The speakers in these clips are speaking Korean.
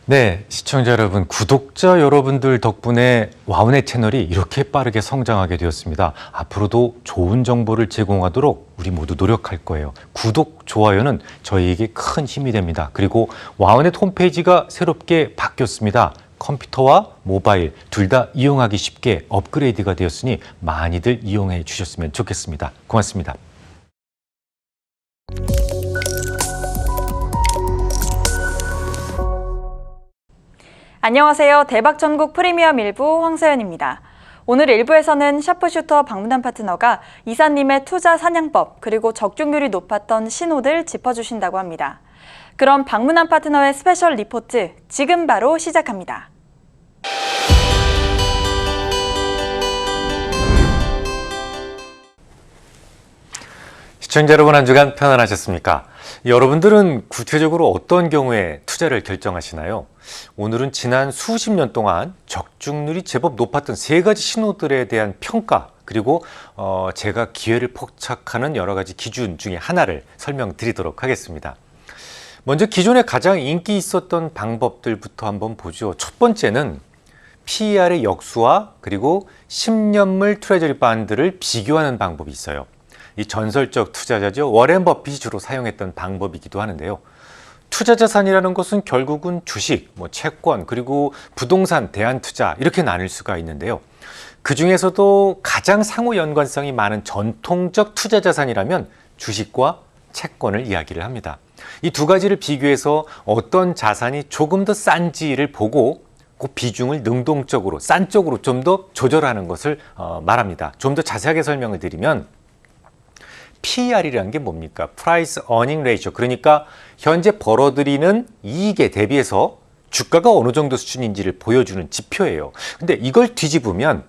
네, 시청자 여러분, 구독자 여러분들 덕분에 와우넷 채널이 이렇게 빠르게 성장하게 되었습니다. 앞으로도 좋은 정보를 제공하도록 우리 모두 노력할 거예요. 구독, 좋아요는 저희에게 큰 힘이 됩니다. 그리고 와우넷 홈페이지가 새롭게 바뀌었습니다. 컴퓨터와 모바일 둘 다 이용하기 쉽게 업그레이드가 되었으니 많이들 이용해 주셨으면 좋겠습니다. 고맙습니다. 안녕하세요. 대박전국 프리미엄 1부 황서연입니다. 오늘 1부에서는 샤프슈터 방문한 파트너가 이사님의 투자 사냥법 그리고 적중률이 높았던 신호들 짚어주신다고 합니다. 그럼 방문한 파트너의 스페셜 리포트 지금 바로 시작합니다. 시청자 여러분, 한 주간 편안하셨습니까? 여러분들은 구체적으로 어떤 경우에 투자를 결정하시나요? 오늘은 지난 수십 년 동안 적중률이 제법 높았던 세 가지 신호들에 대한 평가, 그리고 제가 기회를 포착하는 여러 가지 기준 중에 하나를 설명드리도록 하겠습니다. 먼저 기존에 가장 인기 있었던 방법들부터 한번 보죠. 첫 번째는 PER의 역수와 그리고 10년물 트레저리 펀드를 비교하는 방법이 있어요. 이 전설적 투자자죠. 워렌 버핏이 주로 사용했던 방법이기도 하는데요. 투자 자산이라는 것은 결국은 주식, 채권, 그리고 부동산, 대안투자 이렇게 나눌 수가 있는데요. 그 중에서도 가장 상호 연관성이 많은 전통적 투자 자산이라면 주식과 채권을 이야기를 합니다. 이 두 가지를 비교해서 어떤 자산이 조금 더 싼지를 보고 그 비중을 능동적으로 싼 쪽으로 좀 더 조절하는 것을 말합니다. 좀 더 자세하게 설명을 드리면 PER이라는 게 뭡니까? Price Earning Ratio. 그러니까 현재 벌어들이는 이익에 대비해서 주가가 어느 정도 수준인지를 보여주는 지표예요. 근데 이걸 뒤집으면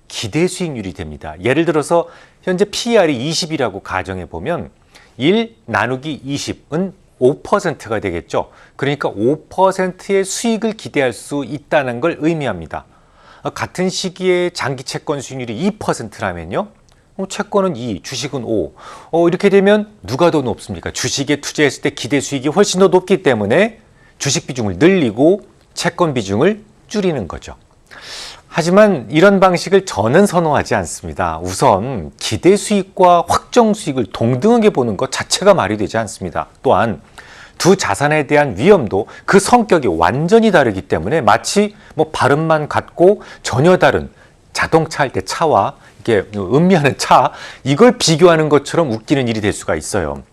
기대 수익률이 됩니다. 예를 들어서 현재 PER이 20이라고 가정해 보면 1 나누기 20은 5%가 되겠죠. 그러니까 5%의 수익을 기대할 수 있다는 걸 의미합니다. 같은 시기에 장기 채권 수익률이 2%라면요. 채권은 2, 주식은 5. 이렇게 되면 누가 더 높습니까? 주식에 투자했을 때 기대 수익이 훨씬 더 높기 때문에 주식 비중을 늘리고 채권 비중을 줄이는 거죠. 하지만 이런 방식을 저는 선호하지 않습니다. 우선 기대 수익과 확정 수익을 동등하게 보는 것 자체가 말이 되지 않습니다. 또한 두 자산에 대한 위험도 그 성격이 완전히 다르기 때문에 마치 발음만 같고 전혀 다른 자동차 할 때 차와 이게 음미하는 차, 이걸 비교하는 것처럼 웃기는 일이 될 수가 있어요.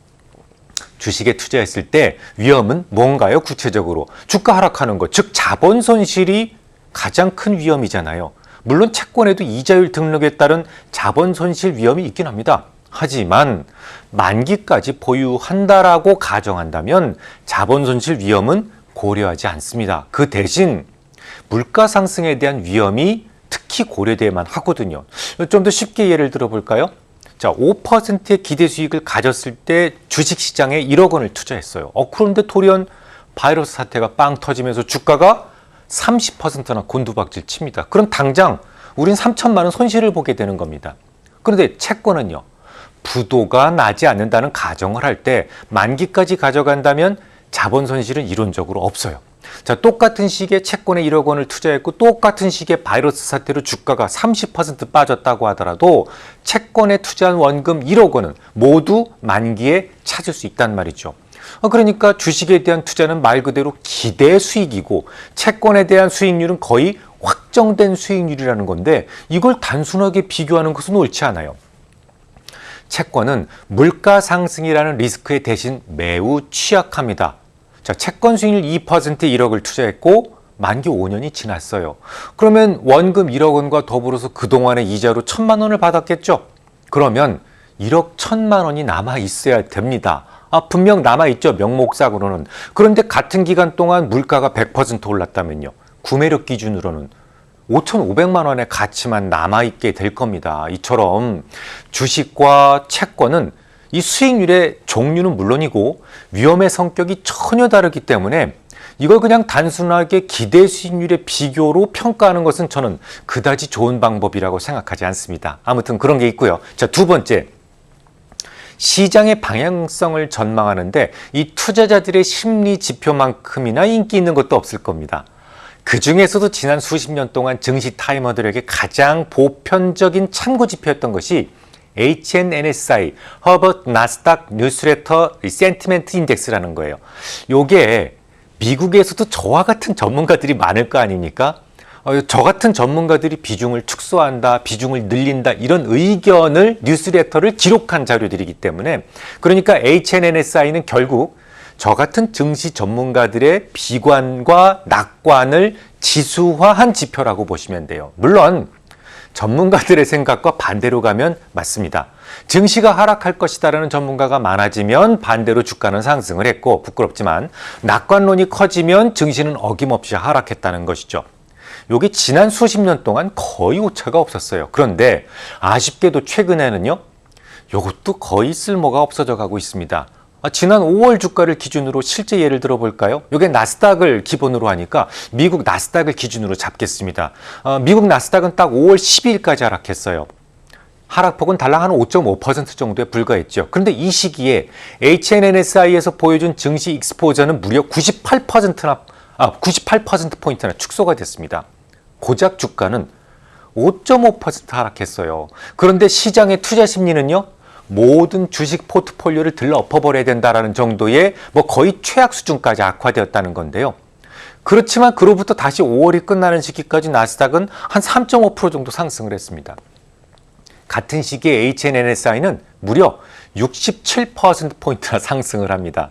주식에 투자했을 때 위험은 뭔가요? 구체적으로 주가 하락하는 것, 즉 자본 손실이 가장 큰 위험이잖아요. 물론 채권에도 이자율 등록에 따른 자본 손실 위험이 있긴 합니다. 하지만 만기까지 보유한다라고 가정한다면 자본 손실 위험은 고려하지 않습니다. 그 대신 물가 상승에 대한 위험이 특히 고려돼야만 하거든요. 좀 더 쉽게 예를 들어 볼까요? 자, 5%의 기대 수익을 가졌을 때 주식시장에 1억 원을 투자했어요. 그런데 돌연 바이러스 사태가 빵 터지면서 주가가 30%나 곤두박질 칩니다. 그럼 당장 우린 3천만 원 손실을 보게 되는 겁니다. 그런데 채권은요, 부도가 나지 않는다는 가정을 할 때 만기까지 가져간다면 자본 손실은 이론적으로 없어요. 자, 똑같은 시기에 채권에 1억 원을 투자했고 똑같은 시기에 바이러스 사태로 주가가 30% 빠졌다고 하더라도 채권에 투자한 원금 1억 원은 모두 만기에 찾을 수 있단 말이죠. 그러니까 주식에 대한 투자는 말 그대로 기대 수익이고 채권에 대한 수익률은 거의 확정된 수익률이라는 건데 이걸 단순하게 비교하는 것은 옳지 않아요. 채권은 물가 상승이라는 리스크에 대신 매우 취약합니다. 자, 채권 수익률 2%에 1억을 투자했고 만기 5년이 지났어요. 그러면 원금 1억 원과 더불어서 그동안의 이자로 1,000만 원을 받았겠죠? 그러면 1억 1,000만 원이 남아 있어야 됩니다. 분명 남아 있죠, 명목상으로는. 그런데 같은 기간 동안 물가가 100% 올랐다면요. 구매력 기준으로는 5,500만 원의 가치만 남아있게 될 겁니다. 이처럼 주식과 채권은 이 수익률의 종류는 물론이고 위험의 성격이 전혀 다르기 때문에 이걸 그냥 단순하게 기대 수익률의 비교로 평가하는 것은 저는 그다지 좋은 방법이라고 생각하지 않습니다. 아무튼 그런 게 있고요. 자, 두 번째, 시장의 방향성을 전망하는데 이 투자자들의 심리 지표만큼이나 인기 있는 것도 없을 겁니다. 그 중에서도 지난 수십 년 동안 증시 타이머들에게 가장 보편적인 참고 지표였던 것이 HNNSI, 허버트 나스닥 뉴스레터 센티멘트 인덱스라는 거예요. 요게 미국에서도 저와 같은 전문가들이 많을 거 아닙니까? 저 같은 전문가들이 비중을 축소한다, 비중을 늘린다 이런 의견을 뉴스레터를 기록한 자료들이기 때문에 그러니까 HNNSI는 결국 저 같은 증시 전문가들의 비관과 낙관을 지수화한 지표라고 보시면 돼요. 물론 전문가들의 생각과 반대로 가면 맞습니다. 증시가 하락할 것이다라는 전문가가 많아지면 반대로 주가는 상승을 했고 부끄럽지만 낙관론이 커지면 증시는 어김없이 하락했다는 것이죠. 여기 지난 수십 년 동안 거의 오차가 없었어요. 그런데 아쉽게도 최근에는요, 이것도 거의 쓸모가 없어져 가고 있습니다. 지난 5월 주가를 기준으로 실제 예를 들어 볼까요? 이게 나스닥을 기본으로 하니까 미국 나스닥을 기준으로 잡겠습니다. 미국 나스닥은 딱 5월 12일까지 하락했어요. 하락폭은 달랑 한 5.5% 정도에 불과했죠. 그런데 이 시기에 HNNSI에서 보여준 증시 익스포저는 무려 98%포인트나 축소가 됐습니다. 고작 주가는 5.5% 하락했어요. 그런데 시장의 투자 심리는요, 모든 주식 포트폴리오를 들러 엎어버려야 된다라는 정도의 거의 최악 수준까지 악화되었다는 건데요. 그렇지만 그로부터 다시 5월이 끝나는 시기까지 나스닥은 한 3.5% 정도 상승을 했습니다. 같은 시기에 HNNSI는 무려 67%포인트나 상승을 합니다.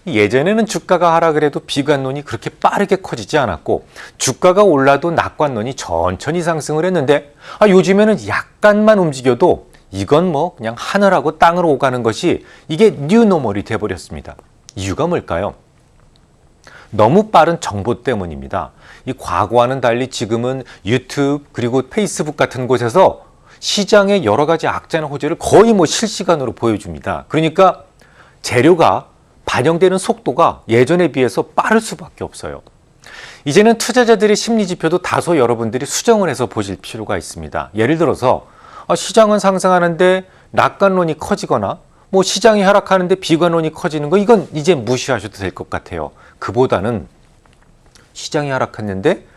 예전에는 주가가 하락을 해도 비관론이 그렇게 빠르게 커지지 않았고 주가가 올라도 낙관론이 천천히 상승을 했는데 요즘에는 약간만 움직여도 이건 그냥 하늘하고 땅으로 오가는 것이 이게 뉴노멀이 돼버렸습니다. 이유가 뭘까요? 너무 빠른 정보 때문입니다. 이 과거와는 달리 지금은 유튜브 그리고 페이스북 같은 곳에서 시장의 여러 가지 악재나 호재를 거의 실시간으로 보여줍니다. 그러니까 재료가 반영되는 속도가 예전에 비해서 빠를 수밖에 없어요. 이제는 투자자들의 심리 지표도 다소 여러분들이 수정을 해서 보실 필요가 있습니다. 예를 들어서 시장은 상승하는데 낙관론이 커지거나 시장이 하락하는데 비관론이 커지는 거 이건 이제 무시하셔도 될 것 같아요. 그보다는 시장이 하락했는데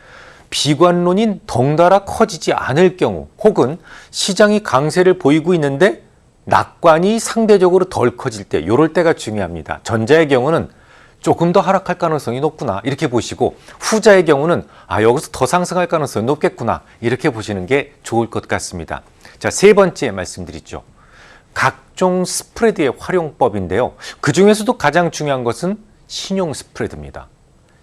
비관론이 덩달아 커지지 않을 경우 혹은 시장이 강세를 보이고 있는데 낙관이 상대적으로 덜 커질 때 이럴 때가 중요합니다. 전자의 경우는 조금 더 하락할 가능성이 높구나 이렇게 보시고 후자의 경우는 여기서 더 상승할 가능성이 높겠구나 이렇게 보시는 게 좋을 것 같습니다. 자, 세 번째 말씀드리죠. 각종 스프레드의 활용법인데요. 그 중에서도 가장 중요한 것은 신용 스프레드입니다.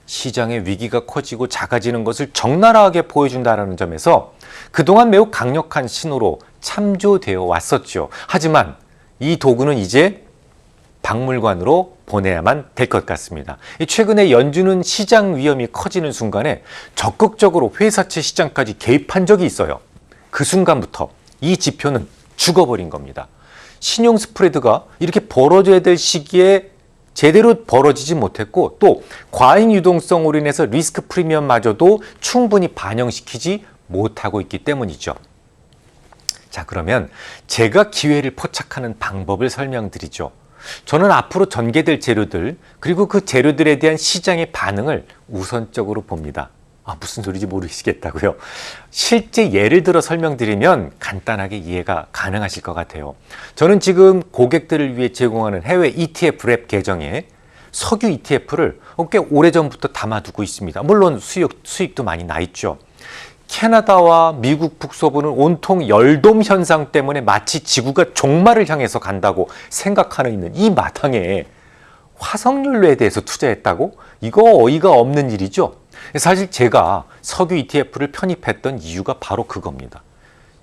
시장의 위기가 커지고 작아지는 것을 적나라하게 보여준다는 점에서 그동안 매우 강력한 신호로 참조되어 왔었죠. 하지만 이 도구는 이제 박물관으로 보내야만 될 것 같습니다. 최근에 연준은 시장 위험이 커지는 순간에 적극적으로 회사채 시장까지 개입한 적이 있어요. 그 순간부터 이 지표는 죽어버린 겁니다. 신용 스프레드가 이렇게 벌어져야 될 시기에 제대로 벌어지지 못했고 또 과잉 유동성으로 인해서 리스크 프리미엄마저도 충분히 반영시키지 못하고 있기 때문이죠. 자, 그러면 제가 기회를 포착하는 방법을 설명드리죠. 저는 앞으로 전개될 재료들 그리고 그 재료들에 대한 시장의 반응을 우선적으로 봅니다. 무슨 소리인지 모르시겠다고요? 실제 예를 들어 설명드리면 간단하게 이해가 가능하실 것 같아요. 저는 지금 고객들을 위해 제공하는 해외 ETF 랩 계정에 석유 ETF를 꽤 오래전부터 담아두고 있습니다. 물론 수익도 많이 나 있죠. 캐나다와 미국 북서부는 온통 열돔 현상 때문에 마치 지구가 종말을 향해서 간다고 생각하는 있는 이 마당에 화석연료에 대해서 투자했다고? 이거 어이가 없는 일이죠. 사실 제가 석유 ETF를 편입했던 이유가 바로 그겁니다.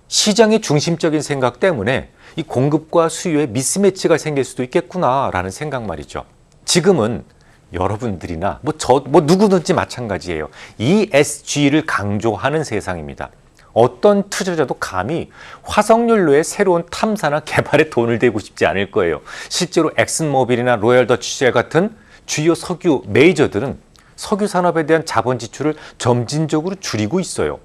시장의 중심적인 생각 때문에 이 공급과 수요에 미스매치가 생길 수도 있겠구나라는 생각 말이죠. 지금은 여러분들이나 누구든지 마찬가지예요. ESG를 강조하는 세상입니다. 어떤 투자자도 감히 화석연료의 새로운 탐사나 개발에 돈을 대고 싶지 않을 거예요. 실제로 엑슨모빌이나 로열 더치쉘 같은 주요 석유 메이저들은 석유 산업에 대한 자본 지출을 점진적으로 줄이고 있어요.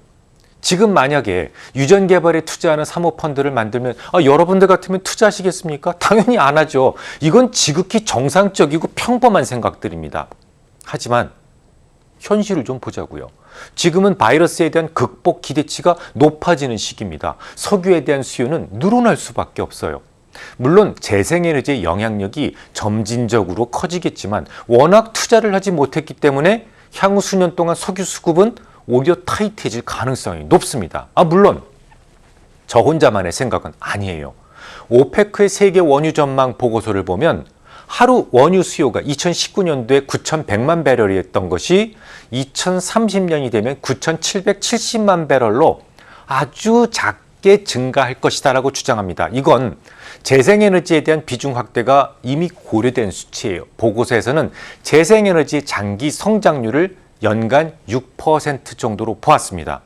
지금 만약에 유전 개발에 투자하는 사모펀드를 만들면 여러분들 같으면 투자하시겠습니까? 당연히 안 하죠. 이건 지극히 정상적이고 평범한 생각들입니다. 하지만 현실을 좀 보자고요. 지금은 바이러스에 대한 극복 기대치가 높아지는 시기입니다. 석유에 대한 수요는 늘어날 수밖에 없어요. 물론 재생에너지의 영향력이 점진적으로 커지겠지만 워낙 투자를 하지 못했기 때문에 향후 수년 동안 석유 수급은 오히려 타이트해질 가능성이 높습니다. 물론 저 혼자만의 생각은 아니에요. 오페크의 세계 원유 전망 보고서를 보면 하루 원유 수요가 2019년도에 9,100만 배럴이었던 것이 2030년이 되면 9,770만 배럴로 아주 작게 증가할 것이다라고 주장합니다. 이건 재생에너지에 대한 비중 확대가 이미 고려된 수치예요. 보고서에서는 재생에너지의 장기 성장률을 연간 6% 정도로 보았습니다.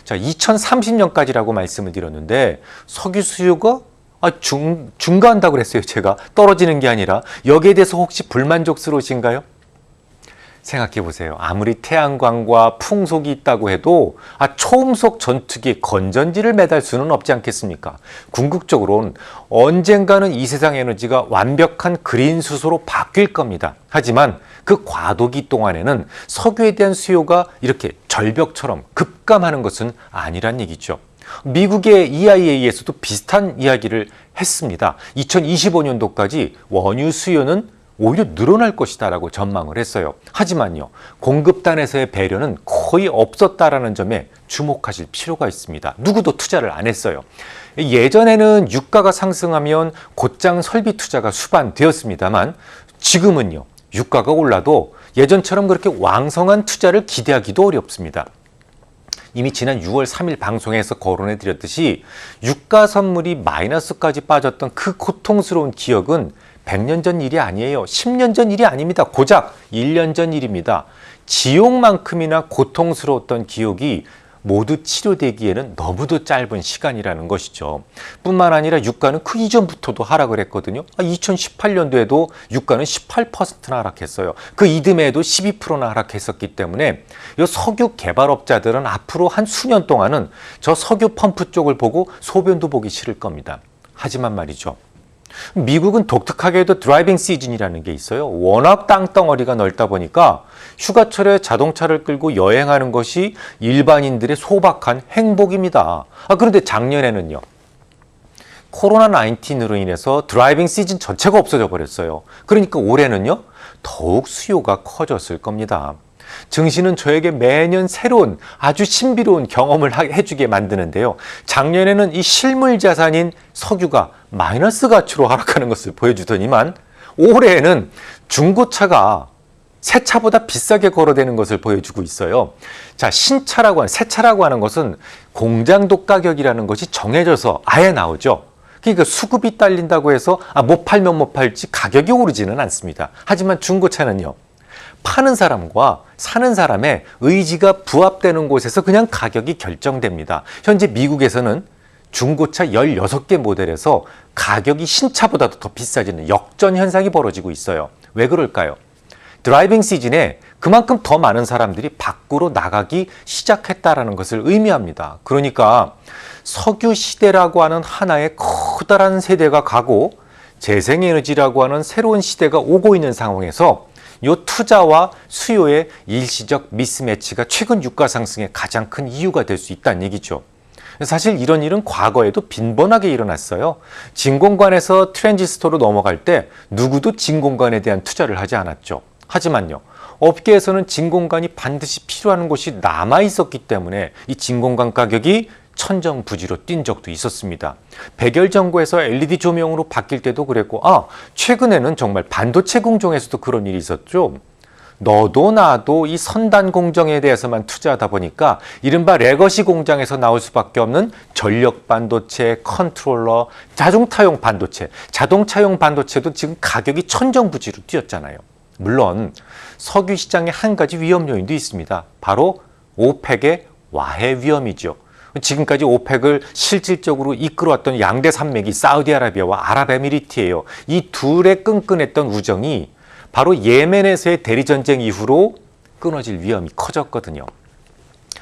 자, 2030년까지라고 말씀을 드렸는데 석유 수요가 증가한다고 그랬어요. 제가 떨어지는 게 아니라. 여기에 대해서 혹시 불만족스러우신가요? 생각해 보세요. 아무리 태양광과 풍속이 있다고 해도 초음속 전투기에 건전지를 매달 수는 없지 않겠습니까? 궁극적으로는 언젠가는 이 세상 에너지가 완벽한 그린 수소로 바뀔 겁니다. 하지만 그 과도기 동안에는 석유에 대한 수요가 이렇게 절벽처럼 급감하는 것은 아니란 얘기죠. 미국의 EIA에서도 비슷한 이야기를 했습니다. 2025년도까지 원유 수요는 오히려 늘어날 것이다라고 전망을 했어요. 하지만요, 공급단에서의 배려는 거의 없었다라는 점에 주목하실 필요가 있습니다. 누구도 투자를 안 했어요. 예전에는 유가가 상승하면 곧장 설비 투자가 수반되었습니다만 지금은요, 유가가 올라도 예전처럼 그렇게 왕성한 투자를 기대하기도 어렵습니다. 이미 지난 6월 3일 방송에서 거론해 드렸듯이 유가 선물이 마이너스까지 빠졌던 그 고통스러운 기억은 100년 전 일이 아니에요. 10년 전 일이 아닙니다. 고작 1년 전 일입니다. 지옥만큼이나 고통스러웠던 기억이 모두 치료되기에는 너무도 짧은 시간이라는 것이죠. 뿐만 아니라 유가는 그 이전부터도 하락을 했거든요. 2018년도에도 유가는 18%나 하락했어요. 그 이듬해에도 12%나 하락했었기 때문에 이 석유 개발업자들은 앞으로 한 수년 동안은 저 석유 펌프 쪽을 보고 소변도 보기 싫을 겁니다. 하지만 말이죠. 미국은 독특하게도 드라이빙 시즌이라는 게 있어요. 워낙 땅덩어리가 넓다 보니까 휴가철에 자동차를 끌고 여행하는 것이 일반인들의 소박한 행복입니다. 그런데 작년에는요, 코로나19으로 인해서 드라이빙 시즌 전체가 없어져 버렸어요. 그러니까 올해는요, 더욱 수요가 커졌을 겁니다. 증시는 저에게 매년 새로운 아주 신비로운 경험을 해주게 만드는데요. 작년에는 이 실물 자산인 석유가 마이너스 가치로 하락하는 것을 보여주더니만 올해에는 중고차가 새 차보다 비싸게 거래되는 것을 보여주고 있어요. 자, 신차라고 하는, 새 차라고 하는 것은 공장도 가격이라는 것이 정해져서 아예 나오죠. 그러니까 수급이 딸린다고 해서 못 팔면 못 팔지 가격이 오르지는 않습니다. 하지만 중고차는요, 파는 사람과 사는 사람의 의지가 부합되는 곳에서 그냥 가격이 결정됩니다. 현재 미국에서는 중고차 16개 모델에서 가격이 신차보다도 더 비싸지는 역전 현상이 벌어지고 있어요. 왜 그럴까요? 드라이빙 시즌에 그만큼 더 많은 사람들이 밖으로 나가기 시작했다는 것을 의미합니다. 그러니까 석유 시대라고 하는 하나의 커다란 세대가 가고 재생에너지라고 하는 새로운 시대가 오고 있는 상황에서 이 투자와 수요의 일시적 미스매치가 최근 유가 상승의 가장 큰 이유가 될 수 있다는 얘기죠. 사실 이런 일은 과거에도 빈번하게 일어났어요. 진공관에서 트랜지스터로 넘어갈 때 누구도 진공관에 대한 투자를 하지 않았죠. 하지만요, 업계에서는 진공관이 반드시 필요한 곳이 남아 있었기 때문에 이 진공관 가격이 천정부지로 뛴 적도 있었습니다. 백열전구에서 LED 조명으로 바뀔 때도 그랬고, 최근에는 정말 반도체 공정에서도 그런 일이 있었죠. 너도 나도 이 선단 공정에 대해서만 투자하다 보니까 이른바 레거시 공장에서 나올 수밖에 없는 전력 반도체, 컨트롤러, 자동차용 반도체도 지금 가격이 천정부지로 뛰었잖아요. 물론 석유 시장에 한 가지 위험 요인도 있습니다. 바로 오펙의 와해 위험이죠. 지금까지 오펙을 실질적으로 이끌어왔던 양대 산맥이 사우디아라비아와 아랍에미리트예요. 이 둘의 끈끈했던 우정이 바로 예멘에서의 대리전쟁 이후로 끊어질 위험이 커졌거든요.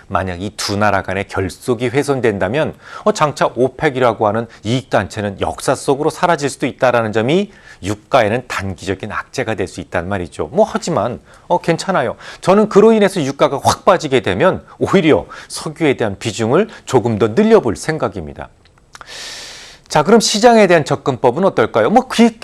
만약 이 두 나라 간의 결속이 훼손된다면 장차 오펙이라고 하는 이익단체는 역사 속으로 사라질 수도 있다는 점이 유가에는 단기적인 악재가 될 수 있단 말이죠. 하지만 괜찮아요. 저는 그로 인해서 유가가 확 빠지게 되면 오히려 석유에 대한 비중을 조금 더 늘려볼 생각입니다. 자, 그럼 시장에 대한 접근법은 어떨까요?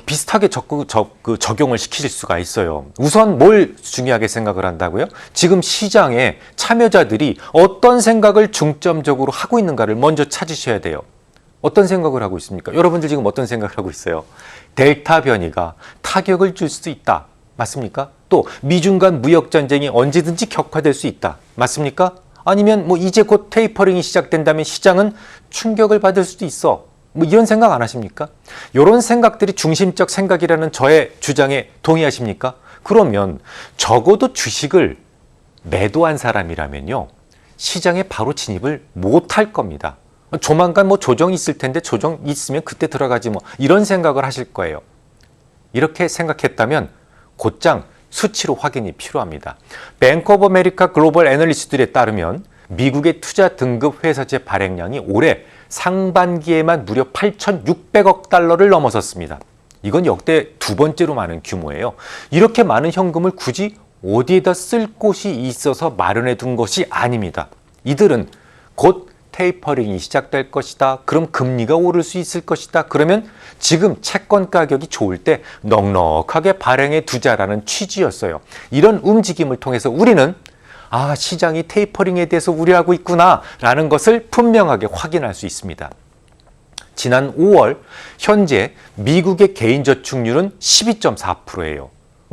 비슷하게 적용을 시킬 수가 있어요. 우선 뭘 중요하게 생각을 한다고요? 지금 시장에 참여자들이 어떤 생각을 중점적으로 하고 있는가를 먼저 찾으셔야 돼요. 어떤 생각을 하고 있습니까? 여러분들 지금 어떤 생각을 하고 있어요? 델타 변이가 타격을 줄 수 있다. 맞습니까? 또 미중 간 무역 전쟁이 언제든지 격화될 수 있다. 맞습니까? 아니면 이제 곧 테이퍼링이 시작된다면 시장은 충격을 받을 수도 있어. 이런 생각 안 하십니까? 이런 생각들이 중심적 생각이라는 저의 주장에 동의하십니까? 그러면 적어도 주식을 매도한 사람이라면요, 시장에 바로 진입을 못할 겁니다. 조만간 조정이 있을 텐데 조정 있으면 그때 들어가지 이런 생각을 하실 거예요. 이렇게 생각했다면 곧장 수치로 확인이 필요합니다. 뱅크 오브 아메리카 글로벌 애널리스트들에 따르면 미국의 투자 등급 회사채 발행량이 올해 상반기에만 무려 8,600억 달러를 넘어섰습니다. 이건 역대 두 번째로 많은 규모예요. 이렇게 많은 현금을 굳이 어디에다 쓸 곳이 있어서 마련해 둔 것이 아닙니다. 이들은 곧 테이퍼링이 시작될 것이다. 그럼 금리가 오를 수 있을 것이다. 그러면 지금 채권 가격이 좋을 때 넉넉하게 발행해 두자라는 취지였어요. 이런 움직임을 통해서 우리는 시장이 테이퍼링에 대해서 우려하고 있구나 라는 것을 분명하게 확인할 수 있습니다. 지난 5월 현재 미국의 개인저축률은 12.4%예요.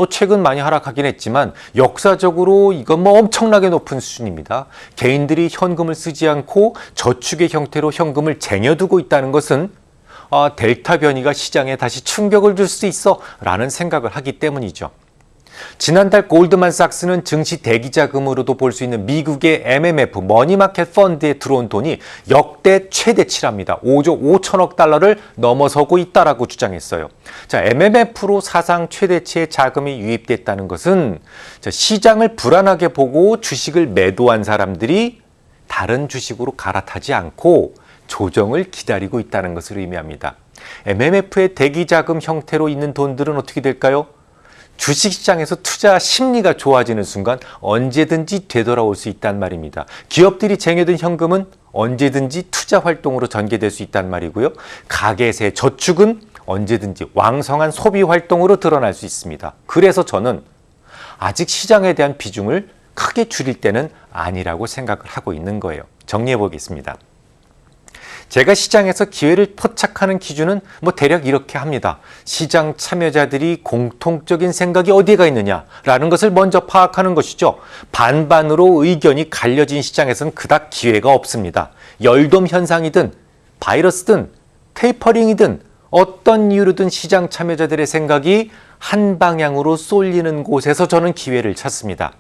최근 많이 하락하긴 했지만 역사적으로 이건 엄청나게 높은 수준입니다. 개인들이 현금을 쓰지 않고 저축의 형태로 현금을 쟁여두고 있다는 것은 델타 변이가 시장에 다시 충격을 줄 수 있어 라는 생각을 하기 때문이죠. 지난달 골드만삭스는 증시 대기자금으로도 볼 수 있는 미국의 MMF 머니마켓 펀드에 들어온 돈이 역대 최대치랍니다. 5조 5천억 달러를 넘어서고 있다라고 주장했어요. 자, MMF로 사상 최대치의 자금이 유입됐다는 것은 시장을 불안하게 보고 주식을 매도한 사람들이 다른 주식으로 갈아타지 않고 조정을 기다리고 있다는 것을 의미합니다. MMF의 대기자금 형태로 있는 돈들은 어떻게 될까요? 주식시장에서 투자 심리가 좋아지는 순간 언제든지 되돌아올 수 있단 말입니다. 기업들이 쟁여둔 현금은 언제든지 투자 활동으로 전개될 수 있단 말이고요. 가계세, 저축은 언제든지 왕성한 소비 활동으로 드러날 수 있습니다. 그래서 저는 아직 시장에 대한 비중을 크게 줄일 때는 아니라고 생각을 하고 있는 거예요. 정리해 보겠습니다. 제가 시장에서 기회를 포착하는 기준은 대략 이렇게 합니다. 시장 참여자들이 공통적인 생각이 어디가 있느냐라는 것을 먼저 파악하는 것이죠. 반반으로 의견이 갈려진 시장에서는 그닥 기회가 없습니다. 열돔 현상이든 바이러스든 테이퍼링이든 어떤 이유로든 시장 참여자들의 생각이 한 방향으로 쏠리는 곳에서 저는 기회를 찾습니다.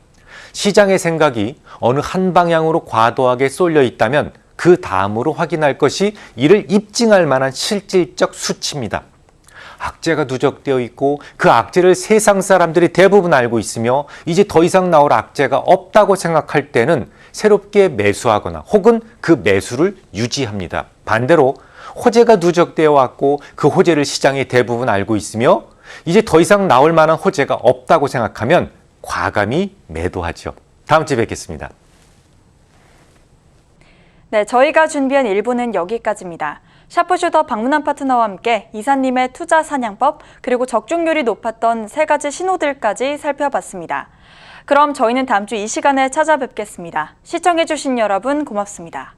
시장의 생각이 어느 한 방향으로 과도하게 쏠려 있다면 그 다음으로 확인할 것이 이를 입증할 만한 실질적 수치입니다. 악재가 누적되어 있고 그 악재를 세상 사람들이 대부분 알고 있으며 이제 더 이상 나올 악재가 없다고 생각할 때는 새롭게 매수하거나 혹은 그 매수를 유지합니다. 반대로 호재가 누적되어 왔고 그 호재를 시장이 대부분 알고 있으며 이제 더 이상 나올 만한 호재가 없다고 생각하면 과감히 매도하죠. 다음 주에 뵙겠습니다. 네, 저희가 준비한 1부는 여기까지입니다. 샤프슈터 방문한 파트너와 함께 이사님의 투자 사냥법 그리고 적중률이 높았던 3가지 신호들까지 살펴봤습니다. 그럼 저희는 다음 주 이 시간에 찾아뵙겠습니다. 시청해주신 여러분 고맙습니다.